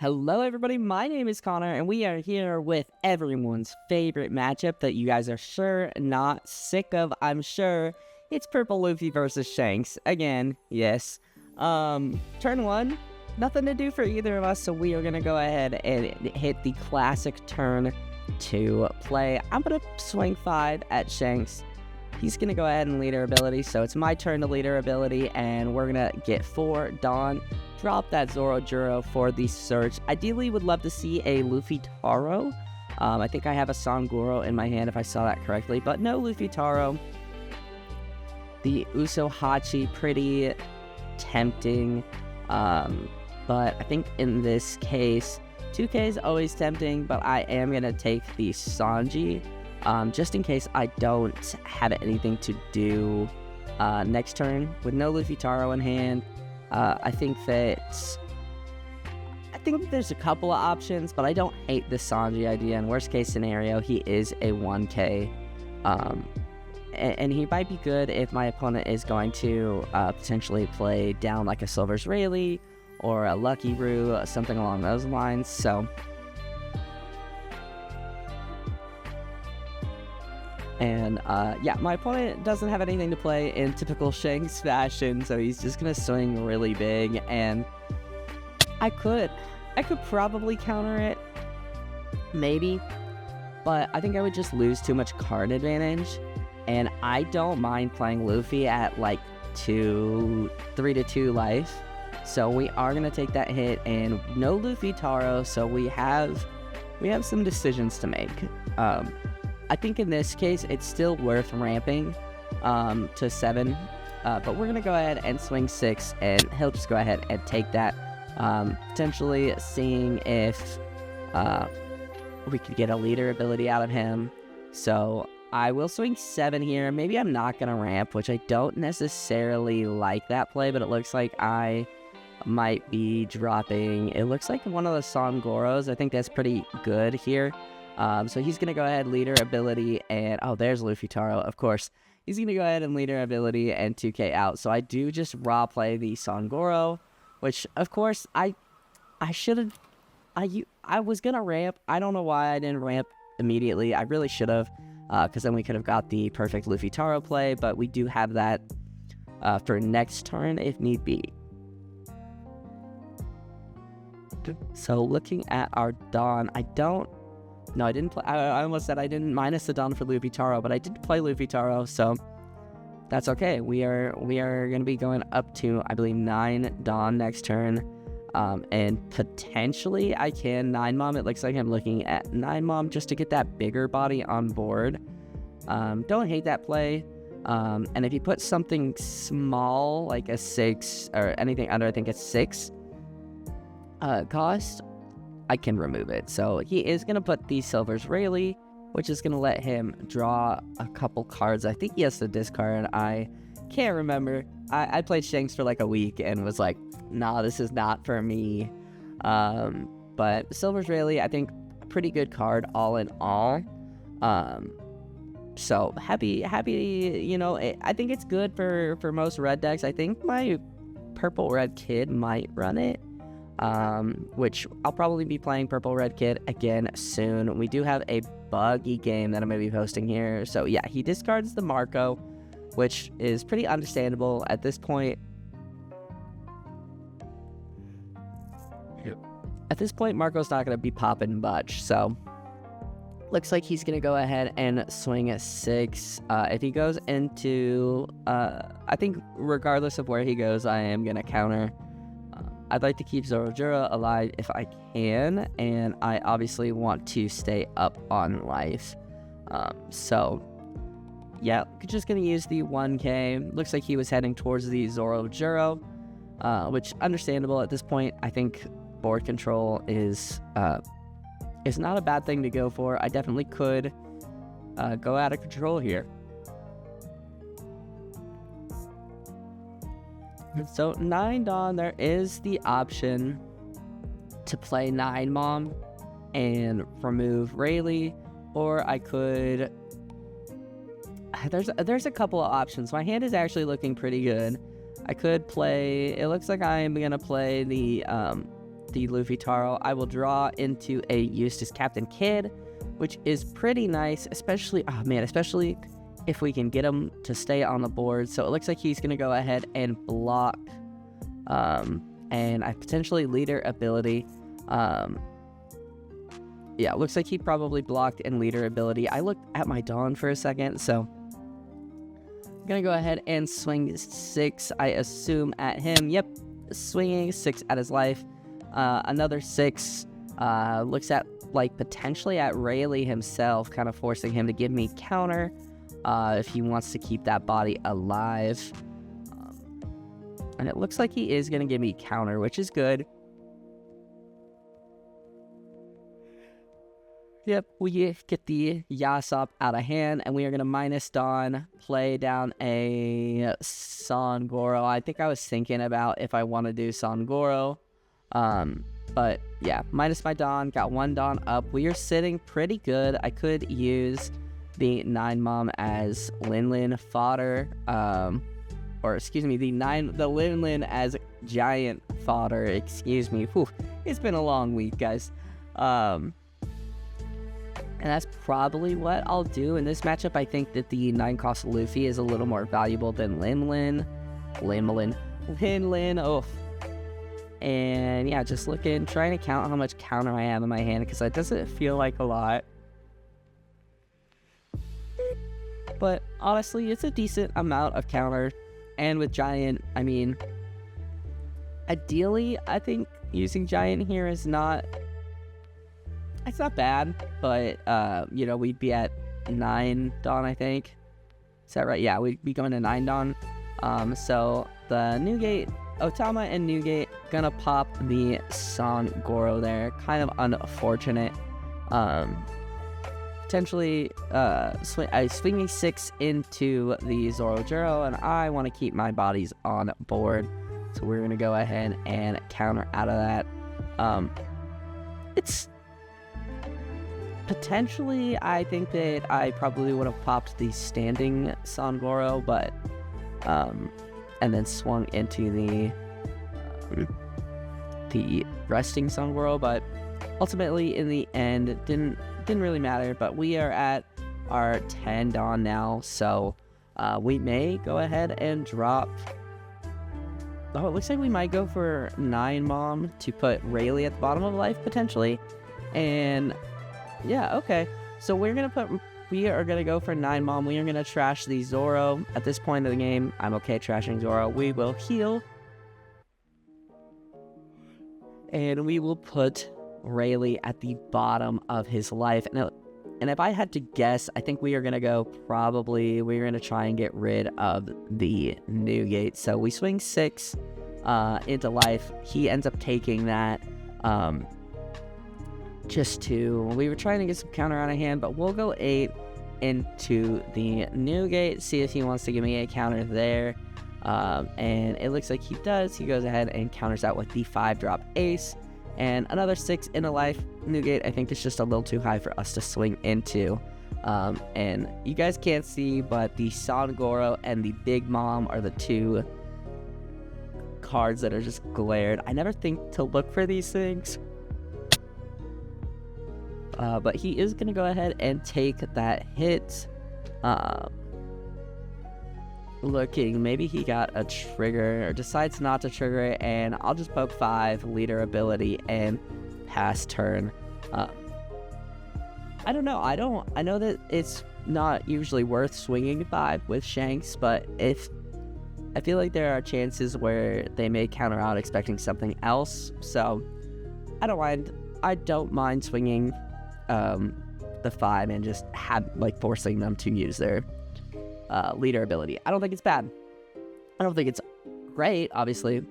Hello everybody, my name is Connor, and we are here with everyone's favorite matchup that you guys are sure not sick of, I'm sure. It's Purple Luffy versus Shanks. Again, yes. Turn one, nothing to do for either of us, so we are going to go ahead and hit the classic turn to play. I'm going to swing 5 at Shanks. He's going to go ahead and lead our ability, so it's my turn to lead our ability, and we're going to get 4 Dawn. Drop that Zoro Juro for the search. Ideally, would love to see a Luffy Taro. I think I have a Sangoro in my hand if I saw that correctly, but no Luffy Taro. The Uso Hachi, pretty tempting, but I think in this case, 2K is always tempting, but I am going to take the Sanji, just in case I don't have anything to do next turn. With no Luffy Taro in hand, I think there's a couple of options, but I don't hate the Sanji idea. In worst case scenario, he is a 1K, and he might be good if my opponent is going to potentially play down like a Silver's Rayleigh or a Lucky Roo, something along those lines. So, and yeah, my opponent doesn't have anything to play in typical Shanks fashion, so he's just gonna swing really big, and I could probably counter it, maybe, but I think I would just lose too much card advantage, and I don't mind playing Luffy at like 3 to 2 life, so we are gonna take that hit, and no Luffy Taro, so we have some decisions to make. I think in this case, it's still worth ramping to 7, but we're going to go ahead and swing 6, and he'll just go ahead and take that, potentially seeing if we could get a leader ability out of him. So I will swing 7 here. Maybe I'm not going to ramp, which I don't necessarily like that play, but it looks like I might be dropping. It looks like one of the Sangoros. I think that's pretty good here. So he's going to go ahead, leader ability, and oh, there's Luffy Taro, of course. He's going to go ahead and leader ability and 2K out. So I do just raw play the Sangoro, which, of course, I was going to ramp. I don't know why I didn't ramp immediately. I really should have, because then we could have got the perfect Luffy Taro play, but we do have that for next turn if need be. So looking at our Dawn, I didn't play. I almost said I didn't minus the Dawn for Luffy Taro, but I did play Luffy Taro, so that's okay. We are going to be going up to, I believe, 9 Dawn next turn, and potentially I can 9 Mom. It looks like I'm looking at 9 Mom just to get that bigger body on board. Don't hate that play, and if you put something small like a 6 or anything under, I think it's 6 cost, I can remove it. So he is going to put the Silver's Rayleigh, which is going to let him draw a couple cards. I think he has to discard. I can't remember. I played Shanks for like a week and was like, nah, this is not for me. But Silver's Rayleigh, I think, a pretty good card all in all. So happy, you know, I think it's good for most red decks. I think my Purple Red Kid might run it. Which I'll probably be playing Purple Red Kid again soon. We do have a buggy game that I'm going to be posting here. So yeah, he discards the Marco, which is pretty understandable at this point. At this point, Marco's not going to be popping much, so looks like he's going to go ahead and swing at 6. If he goes into, I think regardless of where he goes, I am going to counter. I'd like to keep Zoro Juro alive if I can, and I obviously want to stay up on life. So, yeah, just going to use the 1K. Looks like he was heading towards the Zoro Juro, which understandable at this point. I think board control is not a bad thing to go for. I definitely could go out of control here. So 9 Dawn, there is the option to play 9 Mom and remove Rayleigh, or I could. There's a couple of options. My hand is actually looking pretty good. I could play. It looks like I'm gonna play the the Luffy Taro, I will draw into a Eustace Captain Kid, which is pretty nice, especially, oh man, especially if we can get him to stay on the board. So it looks like he's going to go ahead and block, and I potentially leader ability. Yeah, it looks like he probably blocked and leader ability. I looked at my Dawn for a second, so I'm going to go ahead and swing 6, I assume, at him. Yep, swinging 6 at his life. Another 6 looks at, like, potentially at Rayleigh himself, kind of forcing him to give me counter if he wants to keep that body alive. And it looks like he is going to give me counter, which is good. Yep, we get the Yasop out of hand, and we are going to minus Dawn, play down a Sangoro. I think I was thinking about if I want to do Sangoro. But yeah, minus my Dawn, got 1 Dawn up. We are sitting pretty good. I could use the 9 Mom as Lin fodder. Or excuse me, the Lin as giant fodder. Excuse me. Whew, it's been a long week, guys. And that's probably what I'll do in this matchup. I think that the 9-cost Luffy is a little more valuable than Lin. Oh. And yeah, just trying to count how much counter I have in my hand, because that doesn't feel like a lot. But honestly, it's a decent amount of counter. And with Giant, I mean, ideally, I think using Giant here is not... It's not bad, but, you know, we'd be at 9 Dawn, I think. Is that right? Yeah, we'd be going to 9 Dawn. So the Newgate, Otama and Newgate, gonna pop the Sangoro there. Kind of unfortunate. Potentially, swinging 6 into the Zorojuro, and I want to keep my bodies on board. So we're gonna go ahead and counter out of that. It's... Potentially, I think that I probably would have popped the standing Sangoro, but, and then swung into the resting Sangoro, but ultimately, in the end, it didn't really matter. But we are at our 10 Dawn now, so we may go ahead and drop. Oh, it looks like we might go for 9 Mom to put Rayleigh at the bottom of life, potentially, and... Yeah, okay. So we are going to go for 9 Mom. We are going to trash the Zoro. At this point of the game, I'm okay trashing Zoro. We will heal. And we will put Rayleigh at the bottom of his life. And if I had to guess, I think we are going to go we're going to try and get rid of the Newgate. So we swing 6 into life. He ends up taking that. We were trying to get some counter out of hand, but we'll go 8 into the Newgate, see if he wants to give me a counter there. And it looks like he does. He goes ahead and counters out with the 5-drop Ace, and another 6 into life. Newgate, I think it's just a little too high for us to swing into. And you guys can't see, but the Sangoro and the Big Mom are the 2 cards that are just glared. I never think to look for these things. But he is going to go ahead and take that hit. Looking, maybe he got a trigger or decides not to trigger it, and I'll just poke 5, leader ability, and pass turn. I don't know. I know that it's not usually worth swinging 5 with Shanks, but I feel like there are chances where they may counter out expecting something else, so I don't mind swinging the 5 and just forcing them to use their leader ability. I don't think it's bad. I don't think it's great, obviously.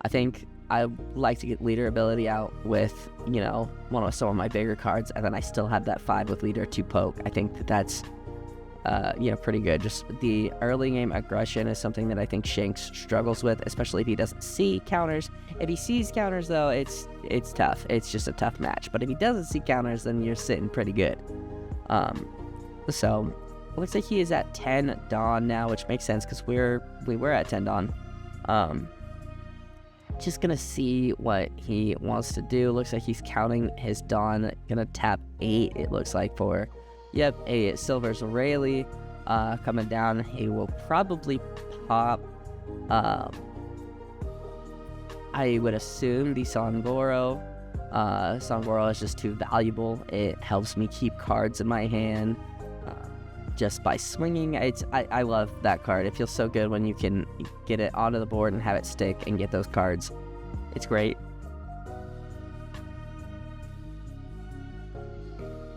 I think I like to get leader ability out with, you know, some of my bigger cards, and then I still have that 5 with leader to poke. I think that's pretty good. Just the early game aggression is something that I think Shanks struggles with, especially if he doesn't see counters. If he sees counters, though, it's tough. It's just a tough match. But if he doesn't see counters, then you're sitting pretty good. So it looks like he is at 10 Dawn now, which makes sense because we were at 10 Dawn. Just gonna see what he wants to do. Looks like he's counting his Dawn. Gonna tap 8, it looks like, for, yep, a Silver's Rayleigh coming down. He will probably pop, I would assume, the Songoro. Songoro is just too valuable. It helps me keep cards in my hand just by swinging. I love that card. It feels so good when you can get it onto the board and have it stick and get those cards. It's great.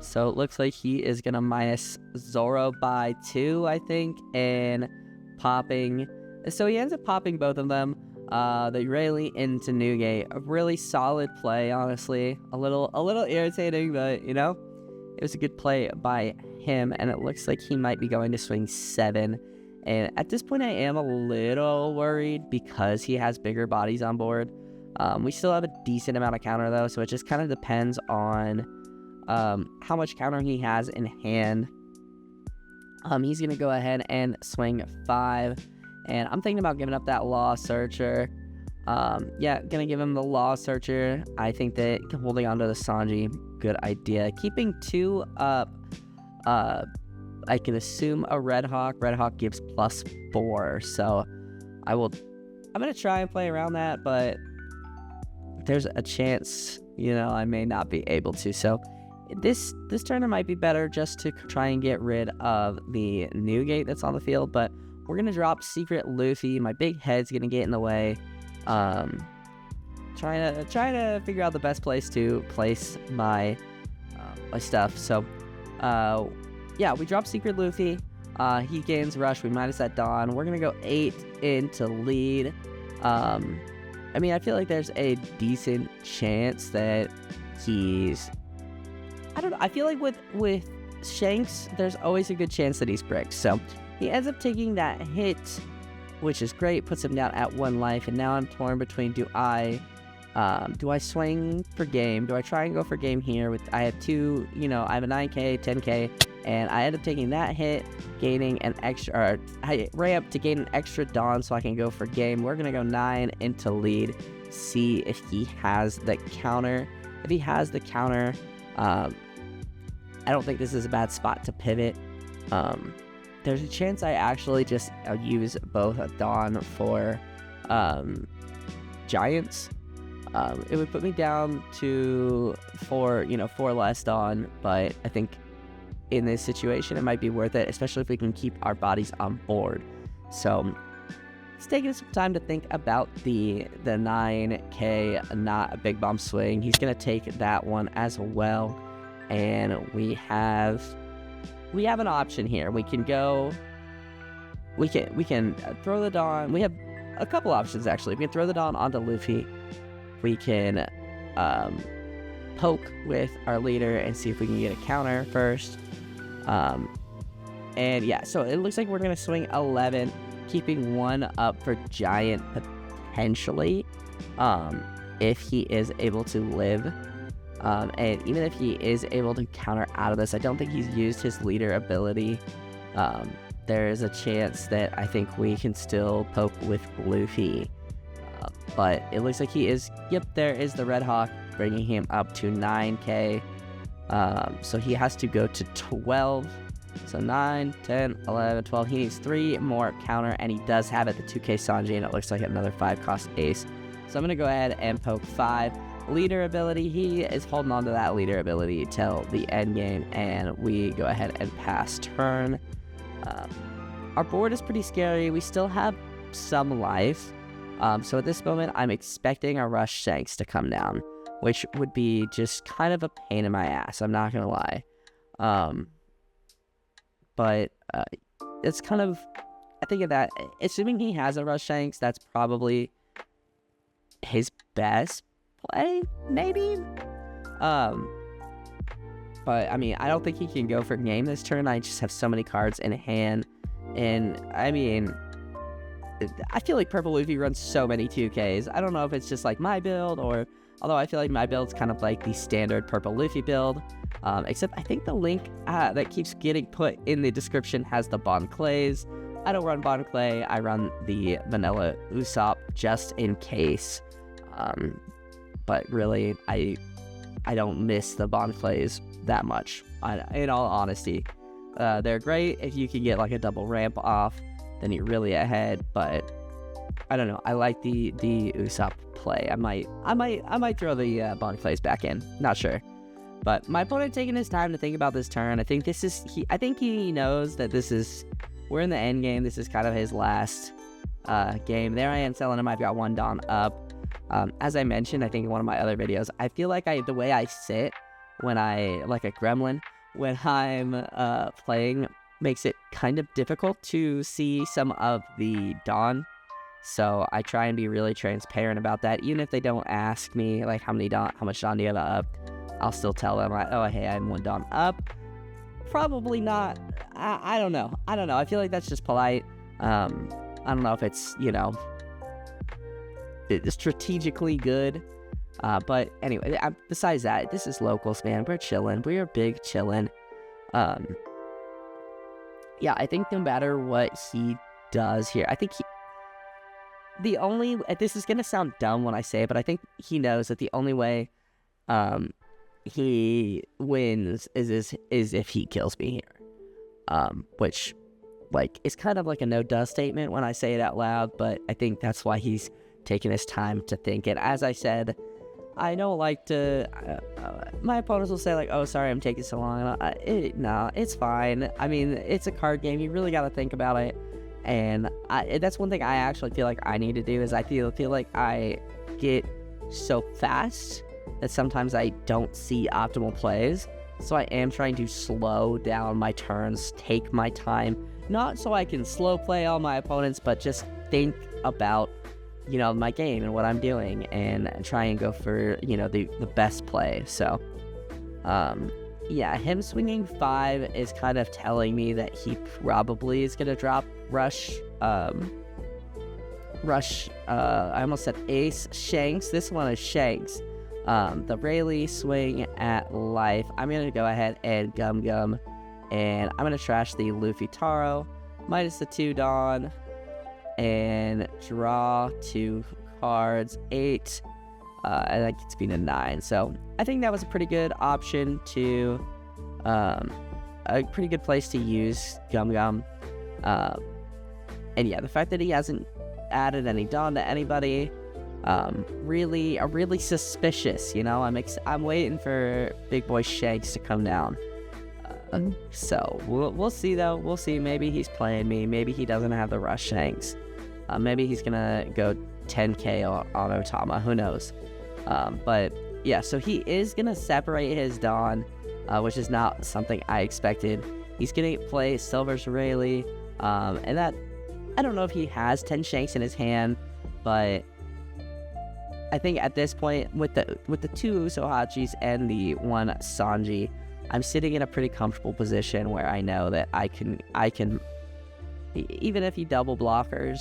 So it looks like he is gonna minus Zoro by 2, I think, and popping. So he ends up popping both of them. The Rayleigh into Newgate. A really solid play, honestly. A little irritating, but you know, it was a good play by him, and it looks like he might be going to swing 7. And at this point, I am a little worried because he has bigger bodies on board. We still have a decent amount of counter though, so it just kind of depends on how much counter he has in hand. He's gonna go ahead and swing 5, and I'm thinking about giving up that Law Searcher. Yeah, gonna give him the Law Searcher. I think that holding onto the Sanji, good idea. Keeping 2 up, I can assume a Red Hawk. Red Hawk gives +4, so I'm gonna try and play around that, but there's a chance, you know, I may not be able to. So this turn might be better just to try and get rid of the Newgate that's on the field, but we're gonna drop Secret Luffy. My big head's gonna get in the way. Trying to figure out the best place to place my my stuff. So yeah, we drop Secret Luffy. He gains Rush. We minus that Dawn. We're gonna go 8 into lead. I mean, I feel like there's a decent chance that he's, I don't know, I feel like with Shanks, there's always a good chance that he's bricked. So he ends up taking that hit, which is great, puts him down at 1 life, and now I'm torn between do I swing for game? Do I try and go for game here? I have 2, you know, I have a 9k, 10k, and I end up taking that hit, gaining an extra, or I ramp to gain an extra Dawn so I can go for game. We're gonna go 9 into lead, see if he has the counter. If he has the counter, I don't think this is a bad spot to pivot. There's a chance I actually just use both a Dawn for Giants. It would put me down to 4 less Dawn, but I think in this situation it might be worth it, especially if we can keep our bodies on board. So it's taking some time to think about the 9k, not a big bomb swing. He's gonna take that one as well, and we have an option here. We can throw the Dawn. We have a couple options actually. We can throw the Dawn onto Luffy. We can poke with our leader and see if we can get a counter first. And yeah, so it looks like we're gonna swing 11, keeping 1 up for Giant potentially, if he is able to live. And even if he is able to counter out of this, I don't think he's used his leader ability. There is a chance that I think we can still poke with Luffy. But it looks like he is, yep, there is the Red Hawk, bringing him up to 9k. So he has to go to 12. So 9, 10, 11, 12. He needs 3 more counter, and he does have it, the 2k Sanji, and it looks like another 5 cost ace. So I'm going to go ahead and poke 5. Leader ability, he is holding on to that leader ability till the end game, and we go ahead and pass turn. Our board is pretty scary. We still have some life. So at this moment, I'm expecting a Rush Shanks to come down, which would be just kind of a pain in my ass, I'm not gonna lie. But it's kind of, I think of that, assuming he has a Rush Shanks, that's probably his best play, maybe? But, I mean, I don't think he can go for game this turn. I just have so many cards in hand. And, I mean, I feel like Purple Luffy runs so many 2Ks. I don't know if it's just like my build, or although I feel like my build's kind of like the standard Purple Luffy build. Except I think the link that keeps getting put in the description has the Bon Clays. I don't run Bon Clay. I run the vanilla Usopp just in case. But really, I don't miss the bond plays that much, in all honesty. They're great if you can get like a double ramp off, then you're really ahead, but I don't know. I like the Usopp play. I might throw the bond plays back in. Not sure. But my opponent taking his time to think about this turn. I think he knows that we're in the end game. This is kind of his last game. There I am telling him I've got one Dawn up. As I mentioned, I think in one of my other videos, I feel like the way I sit when like a gremlin, when I'm playing, makes it kind of difficult to see some of the Dawn. So I try and be really transparent about that. Even if they don't ask me like how much Dawn do you have up, I'll still tell them like, oh hey, I'm one Dawn up. Probably not. I don't know. I feel like that's just polite. I don't know if it's, strategically good. But anyway, besides that, this is locals, man. We're chilling. We are big chilling. Yeah, I think no matter what he does here, I think this is gonna sound dumb when I say it, but I think he knows that the only way he wins is if he kills me here. Which like is kind of like a no duh statement when I say it out loud, but I think that's why he's taking his time to think it. As I said, I don't like to my opponents will say like, oh sorry I'm taking so long. No, it's fine. I mean, it's a card game, you really got to think about it. And that's one thing I actually feel like I need to do, is I feel like I get so fast that sometimes I don't see optimal plays. So I am trying to slow down my turns, take my time, not so I can slow play all my opponents, but just think about, my game and what I'm doing and try and go for, the best play. So, yeah, him swinging 5 is kind of telling me that he probably is going to drop Rush, I almost said Ace Shanks. This one is Shanks. The Rayleigh swing at life. I'm going to go ahead and Gum, and I'm going to trash the Luffy Taro, minus the 2 Dawn, and draw 2 cards, 8, and that gets me to 9. So I think that was a pretty good option to, a pretty good place to use Gum. And yeah, the fact that he hasn't added any Dawn to anybody, really suspicious, I'm waiting for Big Boy Shanks to come down. So we'll see though. We'll see. Maybe he's playing me. Maybe he doesn't have the Rush Shanks. Maybe he's gonna go 10k on Otama. Who knows? But yeah, so he is gonna separate his Dawn, which is not something I expected. He's gonna play Silver's Rayleigh, and that, I don't know if he has 10 Shanks in his hand, but I think at this point, with the 2 Usohachis and the 1 Sanji, I'm sitting in a pretty comfortable position where I know that I can, even if he double blockers,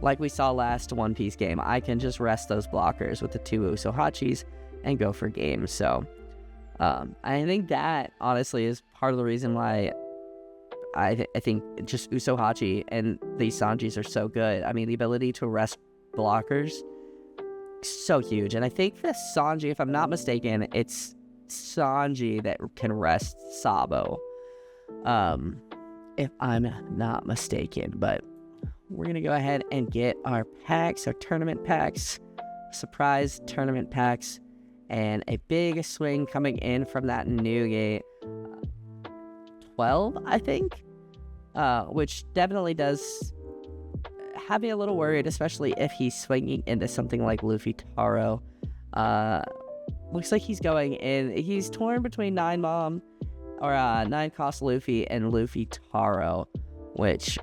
like we saw last One Piece game, I can just rest those blockers with the 2 Usohachis and go for games. So, I think that, honestly, is part of the reason why I think just Usohachi and the Sanjis are so good. I mean, the ability to rest blockers, so huge. And I think for Sanji, if I'm not mistaken, it's Sanji that can rest Sabo, if I'm not mistaken. But we're gonna go ahead and get our packs, our tournament packs, surprise tournament packs, and a big swing coming in from that new gate, 12, I think, which definitely does have me a little worried, especially if he's swinging into something like Luffy Taro. Looks like he's going in. He's torn between 9 cost Luffy and Luffy Taro, which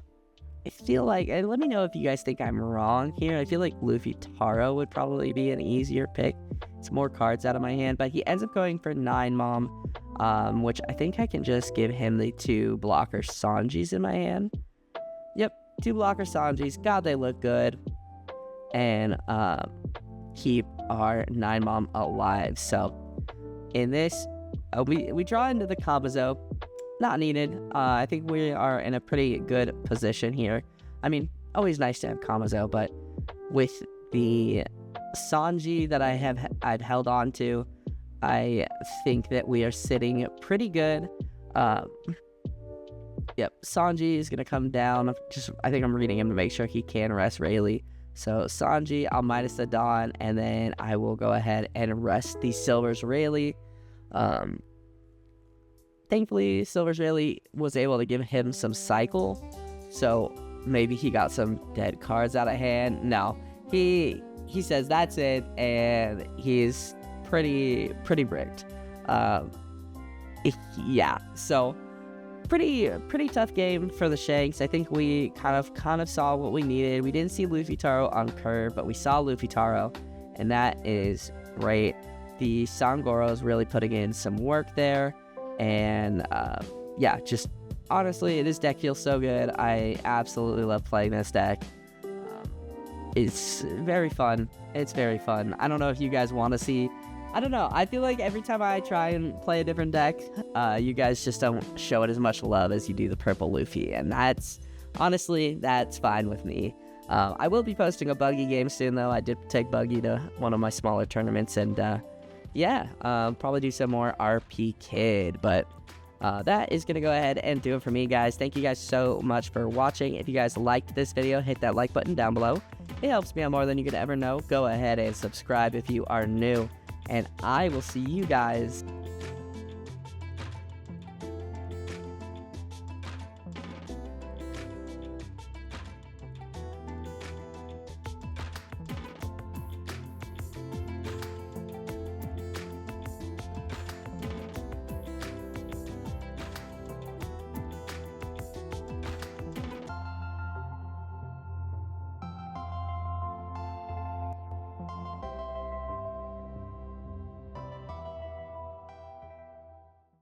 I feel like, and let me know if you guys think I'm wrong here, I feel like Luffy Taro would probably be an easier pick. It's more cards out of my hand, but he ends up going for 9 which I think I can just give him the 2 blocker Sanjis in my hand. Yep, 2 blocker Sanjis. God, they look good. And keep our 9 alive. So in this, we draw into the Kabuzo. Not needed. I think we are in a pretty good position here. I mean, always nice to have Kabuzo, but with the Sanji that I've held on to. I think that we are sitting pretty good. Yep, Sanji is gonna come down. I think I'm reading him to make sure he can rest Rayleigh. So Sanji, I'll minus the Dawn, and then I will go ahead and rest the Silver's Rayleigh. Thankfully, Silver's Rayleigh was able to give him some cycle, so maybe he got some dead cards out of hand. No, he says that's it, and he's pretty bricked. Yeah, so pretty tough game for the Shanks. I think we kind of saw what we needed. We didn't see Luffy Taro on curve, but we saw Luffy Taro, and that is great. The Sangoro is really putting in some work there, and yeah, just honestly, this deck feels so good. I absolutely love playing this deck. It's very fun. It's very fun. I don't know if you guys want to see. I don't know. I feel like every time I try and play a different deck, you guys just don't show it as much love as you do the Purple Luffy, and that's fine with me. I will be posting a Buggy game soon, though. I did take Buggy to one of my smaller tournaments, and yeah, probably do some more RP Kid, but that is going to go ahead and do it for me, guys. Thank you guys so much for watching. If you guys liked this video, hit that like button down below. It helps me out more than you could ever know. Go ahead and subscribe if you are new, and I will see you guys